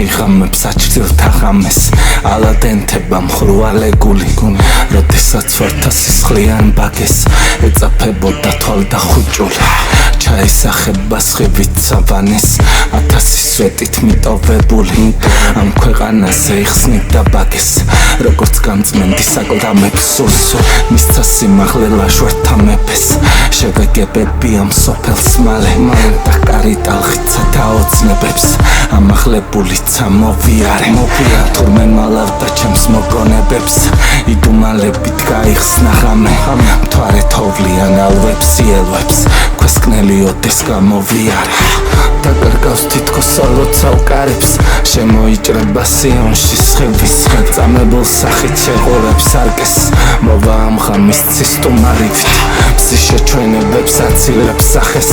იღამებს აჩრდილთა ღამეს ალადენთება მხრვალეგული როდესაც ვართა სისხლიან ბაგეს ეწაფებოდა თვალდახუჭული ჩაისახება სხივით სავანეს 1000 სვეტით მიტოვებული ამ ქვეყანაზე იხსნიდა ბაგეს როგორც გამწმენდი საკლდამებს სულ მისცა სიმაღლე ლაჟვართა მეფეს შევეგებები ამ სოფელს მალე და კარი ტალღიცა დაოცნებებს ამაღლებული წამოვიარე თურმე მალავდა ჩემს მოგონებებს იდუმალებით გაიხსნა ღამე მთვარე თოვლიან ალვებს იელვებს ქვესკნელი ოდეს გამოვიარე დაკარგავს თითქოს როცა უკარებს შემოიჭრება სიონში სხივის წამებულ სახით შეღურებს არკეს მოვა ამ ღამის ცისტუმარივით მზის შეჩვენებებს აცილებს სახეს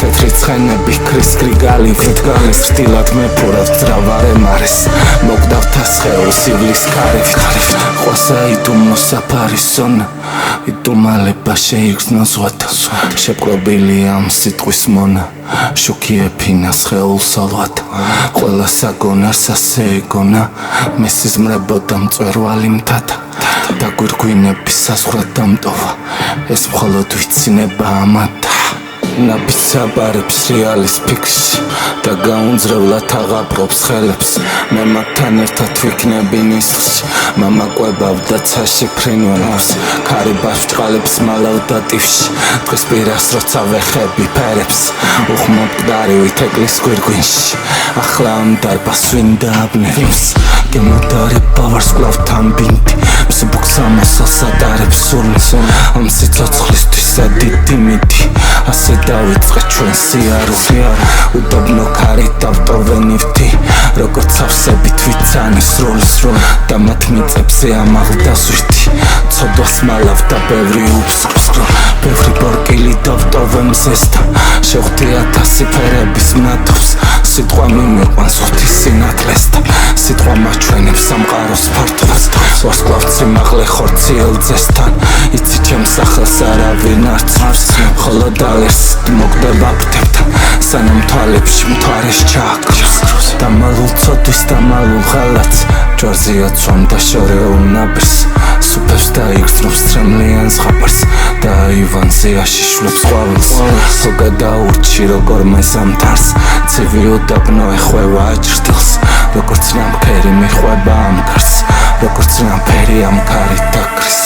თეთრი ცხენები ქრის გრიგალივით ფრთილად მეფურავ ძრავარე მარეს მოგდავთა სხეულს ივლის ქარით ყვასა იდუმო საფარისონა იდუმალება შეიგრძნო ზღვათა შეპყრობილი ამ სიტყვის მონა შუქი ეფინა სხეულს ალვათ ყველა საგონარს ასე ეგონა მესიზმრებოდა მწვერვალი მთათა და გვირგვინების საზღვრად დამტოვა ეს მხოლოდ ვიცინება ამათა ნაბიცაბარებს რეალის ფიქრში და გაუნძრევლად აღაპრობს ხელებს მე მათთან ერთად ვიქნები ნისხში მამა კვებავდა ცაში ფრინველებს ქარი ბაშჭყალებს მალავდა ტივში დღეს პირას როცა ვეხები ფერებს უხმობდარივით ეგლის გვირგვინში ახლა ამ დარბას ვინ დააბნევს გემოდარება ვარსკვლავთან ბინდი მსუბუქსამოსელს ადარებს სულს ამ სიცოცხლისთვის ადიდი მიდი ასე დავიწყე ჩვენ სიარული უდაბნო ქარით დავტოვენივდი როგორც ავსებით ვიცანი სრულს და მათ მიწებზე ამაღლდა ზვირთი ცოდვას მალავდა ბევრი უფსკროსკრო ბევრი ბორკილი დავტოვე მზესთან შევხვდი 1000 ფერების მნათობს სიტყვა მიმიყვანს ღვთის სინათლესთან სიტყვა მაჩვენებს სამყაროს ფართობს ვარსკვლავ სიმაღლე ხორციელ ძესთან იცი ჩემს სახელს არავინ არც ხოლო დალერს მოგდება ფრთებთან სანამ თვალებში მთვარეს ჩააქროს დამალულ ცოდვის დამალულ ღალატს ჯვარზეა ცვამ და შორეულ ნაბერს სუფევს დაიგრძნობს წრემლიან ზღაპარს და აივანზე აშიშვლებს ყვავილს ხო გადაურჩი როგორ მეზამთარს ცივი უდაბნო ეხვევა აჭრდილს როგორც ნამქერი მიხვება ამ ქარს როგორც ნამფერი ამ ქარით დაკრის